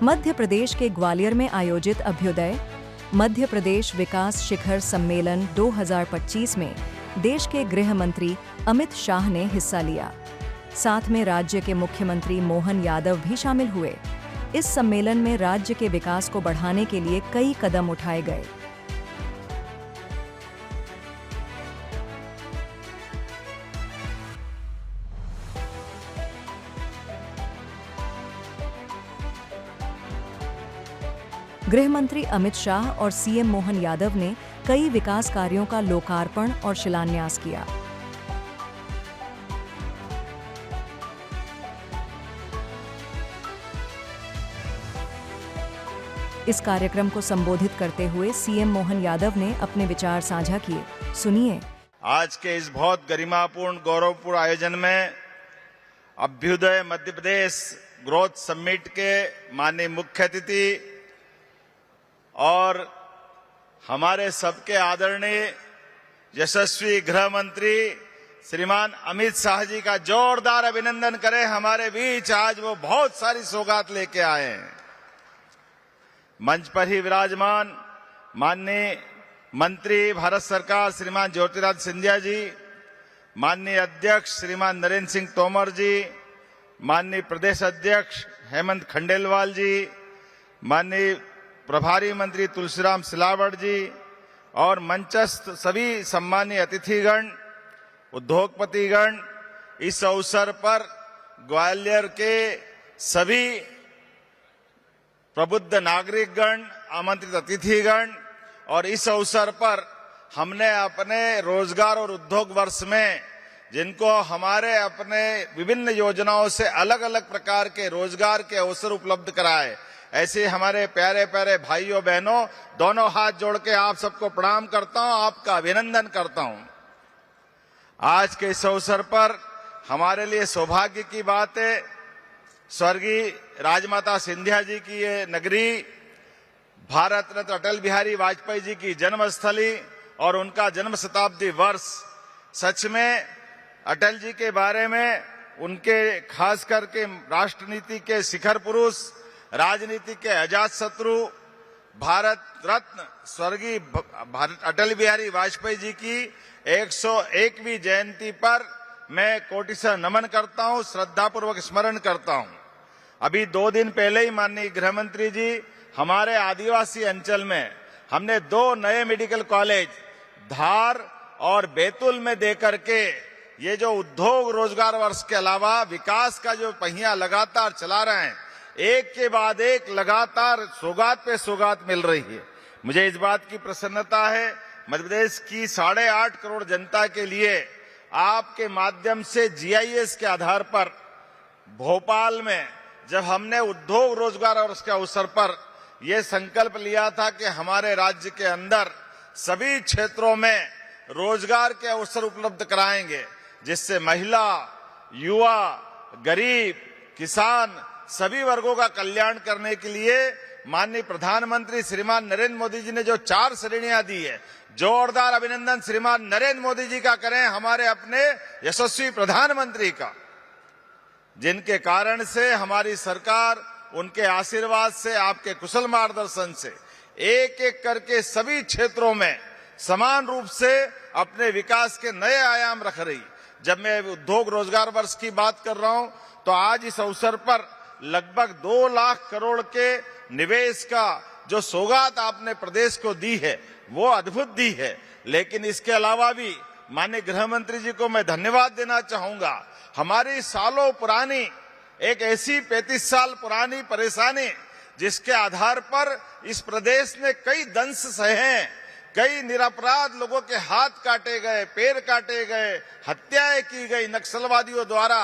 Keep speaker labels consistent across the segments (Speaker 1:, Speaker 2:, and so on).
Speaker 1: मध्य प्रदेश के ग्वालियर में आयोजित अभ्युदय मध्य प्रदेश विकास शिखर सम्मेलन 2025 में देश के गृह मंत्री अमित शाह ने हिस्सा लिया। साथ में राज्य के मुख्यमंत्री मोहन यादव भी शामिल हुए। इस सम्मेलन में राज्य के विकास को बढ़ाने के लिए कई कदम उठाए गए। गृह मंत्री अमित शाह और सीएम मोहन यादव ने कई विकास कार्यों का लोकार्पण और शिलान्यास किया। इस कार्यक्रम को संबोधित करते हुए सीएम मोहन यादव ने अपने विचार साझा किए। सुनिए।
Speaker 2: आज के इस बहुत गरिमापूर्ण गौरवपूर्ण आयोजन में अभ्युदय मध्य प्रदेश ग्रोथ समिट के माननीय मुख्य अतिथि और हमारे सबके आदरणीय यशस्वी गृह मंत्री श्रीमान अमित शाह जी का जोरदार अभिनंदन करें। हमारे बीच आज वो बहुत सारी सौगात लेके आए हैं। मंच पर ही विराजमान माननीय मंत्री भारत सरकार श्रीमान ज्योतिरादित्य सिंधिया जी, माननीय अध्यक्ष श्रीमान नरेंद्र सिंह तोमर जी, माननीय प्रदेश अध्यक्ष हेमंत खंडेलवाल जी, माननीय प्रभारी मंत्री तुलसीराम सिलावट जी और मंचस्थ सभी सम्मानीय अतिथिगण, उद्योगपतिगण, इस अवसर पर ग्वालियर के सभी प्रबुद्ध नागरिकगण, आमंत्रित अतिथिगण और इस अवसर पर हमने अपने रोजगार और उद्योग वर्ष में जिनको हमारे अपने विभिन्न योजनाओं से अलग अलग प्रकार के रोजगार के अवसर उपलब्ध कराए, ऐसे हमारे प्यारे प्यारे भाइयों बहनों, दोनों हाथ जोड़ के आप सबको प्रणाम करता हूं, आपका अभिनंदन करता हूं। आज के इस अवसर पर हमारे लिए सौभाग्य की बात है, स्वर्गीय राजमाता सिंधिया जी की ये नगरी, भारत रत्न अटल बिहारी वाजपेयी जी की जन्मस्थली और उनका जन्म शताब्दी वर्ष, सच में अटल जी के बारे में, उनके खास करके राष्ट्रनीति के शिखर पुरुष, राजनीति के अजात शत्रु, भारत रत्न स्वर्गीय अटल बिहारी वाजपेयी जी की 101वीं जयंती पर मैं कोटि से नमन करता हूं, श्रद्धापूर्वक स्मरण करता हूं। अभी 2 दिन पहले ही माननीय गृह मंत्री जी, हमारे आदिवासी अंचल में हमने 2 नए मेडिकल कॉलेज धार और बैतूल में देकर के ये जो उद्योग रोजगार वर्ष के अलावा विकास का जो पहिया लगातार चला रहे हैं, एक के बाद एक लगातार सौगात पे सौगात मिल रही है। मुझे इस बात की प्रसन्नता है, मध्य प्रदेश की 8.5 करोड़ जनता के लिए आपके माध्यम से जीआईएस के आधार पर भोपाल में जब हमने उद्योग रोजगार और उसके अवसर पर यह संकल्प लिया था कि हमारे राज्य के अंदर सभी क्षेत्रों में रोजगार के अवसर उपलब्ध कराएंगे, जिससे महिला, युवा, गरीब, किसान सभी वर्गों का कल्याण करने के लिए माननीय प्रधानमंत्री श्रीमान नरेंद्र मोदी जी ने जो 4 श्रेणियां दी है, जोरदार अभिनंदन श्रीमान नरेंद्र मोदी जी का करें, हमारे अपने यशस्वी प्रधानमंत्री का, जिनके कारण से हमारी सरकार, उनके आशीर्वाद से, आपके कुशल मार्गदर्शन से एक एक करके सभी क्षेत्रों में समान रूप से अपने विकास के नए आयाम रख रही। जब मैं उद्योग रोजगार वर्ष की बात कर रहा हूं तो आज इस अवसर पर लगभग 2 लाख करोड़ के निवेश का जो सौगात आपने प्रदेश को दी है वो अद्भुत दी है। लेकिन इसके अलावा भी माननीय गृह मंत्री जी को मैं धन्यवाद देना चाहूंगा। हमारी सालों पुरानी एक ऐसी 35 साल पुरानी परेशानी जिसके आधार पर इस प्रदेश ने कई दंश सहे हैं, कई निरपराध लोगों के हाथ काटे गए, पैर काटे गए, हत्याएं की गई नक्सलवादियों द्वारा,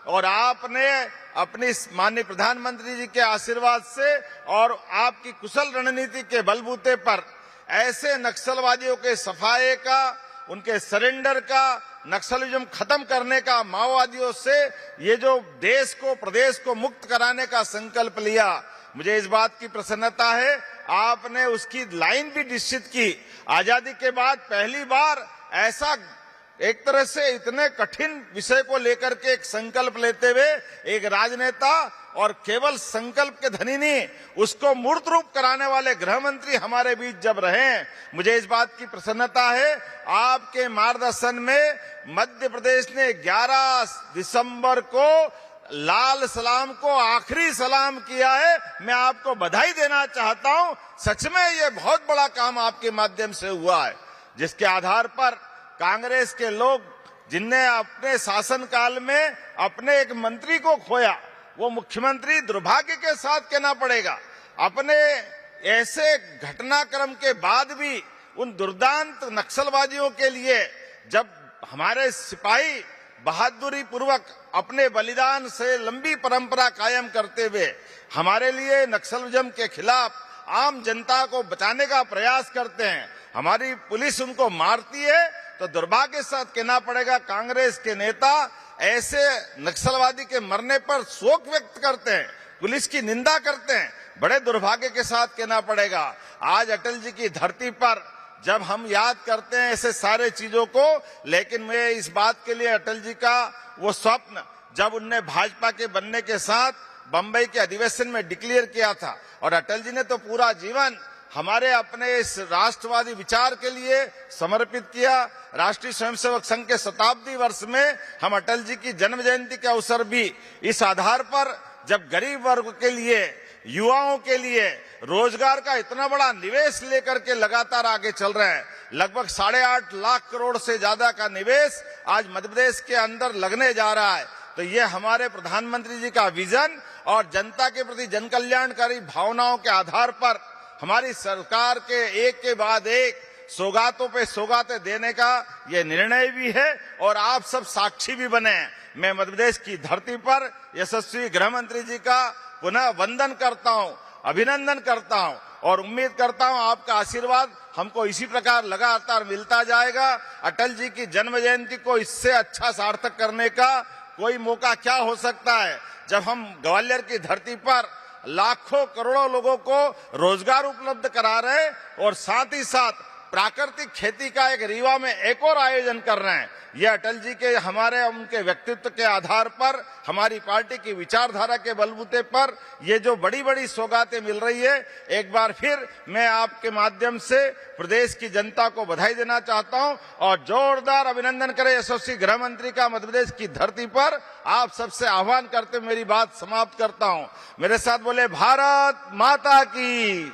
Speaker 2: और आपने अपनी माननीय प्रधानमंत्री जी के आशीर्वाद से और आपकी कुशल रणनीति के बलबूते पर ऐसे नक्सलवादियों के सफाये का, उनके सरेंडर का, नक्सलिज्म खत्म करने का, माओवादियों से ये जो देश को, प्रदेश को मुक्त कराने का संकल्प लिया, मुझे इस बात की प्रसन्नता है आपने उसकी लाइन भी निश्चित की। आजादी के बाद पहली बार ऐसा एक तरह से इतने कठिन विषय को लेकर के एक संकल्प लेते हुए एक राजनेता और केवल संकल्प के धनी नहीं, उसको मूर्त रूप कराने वाले गृह मंत्री हमारे बीच जब रहे, मुझे इस बात की प्रसन्नता है। आपके मार्गदर्शन में मध्य प्रदेश ने 11 दिसंबर को लाल सलाम को आखिरी सलाम किया है। मैं आपको बधाई देना चाहता हूं। सच में ये बहुत बड़ा काम आपके माध्यम से हुआ है, जिसके आधार पर कांग्रेस के लोग जिनने अपने शासनकाल में अपने एक मंत्री को खोया, वो मुख्यमंत्री दुर्भाग्य के साथ कहना पड़ेगा, अपने ऐसे घटनाक्रम के बाद भी उन दुर्दांत नक्सलवादियों के लिए जब हमारे सिपाही बहादुरी पूर्वक अपने बलिदान से लंबी परंपरा कायम करते हुए हमारे लिए नक्सलिज्म के खिलाफ आम जनता को बचाने का प्रयास करते हैं, हमारी पुलिस उनको मारती है, तो दुर्भाग्य के साथ कहना पड़ेगा कांग्रेस के नेता ऐसे नक्सलवादी के मरने पर शोक व्यक्त करते हैं, पुलिस की निंदा करते हैं। बड़े दुर्भाग्य के साथ कहना पड़ेगा आज अटल जी की धरती पर जब हम याद करते हैं ऐसे सारे चीजों को, लेकिन मैं इस बात के लिए अटल जी का वो स्वप्न जब उनने भाजपा के बनने के साथ बंबई के अधिवेशन में डिक्लेयर किया था, और अटल जी ने तो पूरा जीवन हमारे अपने इस राष्ट्रवादी विचार के लिए समर्पित किया। राष्ट्रीय स्वयंसेवक संघ के शताब्दी वर्ष में हम अटल जी की जन्म जयंती के अवसर भी इस आधार पर जब गरीब वर्ग के लिए, युवाओं के लिए रोजगार का इतना बड़ा निवेश लेकर के लगातार आगे चल रहे हैं, लगभग 8.5 लाख करोड़ से ज्यादा का निवेश आज मध्य प्रदेश के अंदर लगने जा रहा है, तो ये हमारे प्रधानमंत्री जी का विजन और जनता के प्रति जनकल्याणकारी भावनाओं के आधार पर हमारी सरकार के एक के बाद एक सौगातों पे सौगातें देने का ये निर्णय भी है, और आप सब साक्षी भी बने हैं। मैं मध्य प्रदेश की धरती पर यशस्वी गृह मंत्री जी का पुनः वंदन करता हूं, अभिनंदन करता हूं, और उम्मीद करता हूं आपका आशीर्वाद हमको इसी प्रकार लगातार मिलता जाएगा। अटल जी की जन्म जयंती को इससे अच्छा सार्थक करने का कोई मौका क्या हो सकता है, जब हम ग्वालियर की धरती पर लाखों करोड़ों लोगों को रोजगार उपलब्ध करा रहे हैं, और साथ ही साथ प्राकृतिक खेती का एक रीवा में एक और आयोजन कर रहे हैं। ये अटल जी के हमारे उनके व्यक्तित्व के आधार पर, हमारी पार्टी की विचारधारा के बलबूते पर ये जो बड़ी बड़ी सौगातें मिल रही है, एक बार फिर मैं आपके माध्यम से प्रदेश की जनता को बधाई देना चाहता हूं, और जोरदार अभिनंदन करें यशस्वी गृह मंत्री का मध्य प्रदेश की धरती पर। आप सबसे आह्वान करते मेरी बात समाप्त करता हूं। मेरे साथ बोले भारत माता की।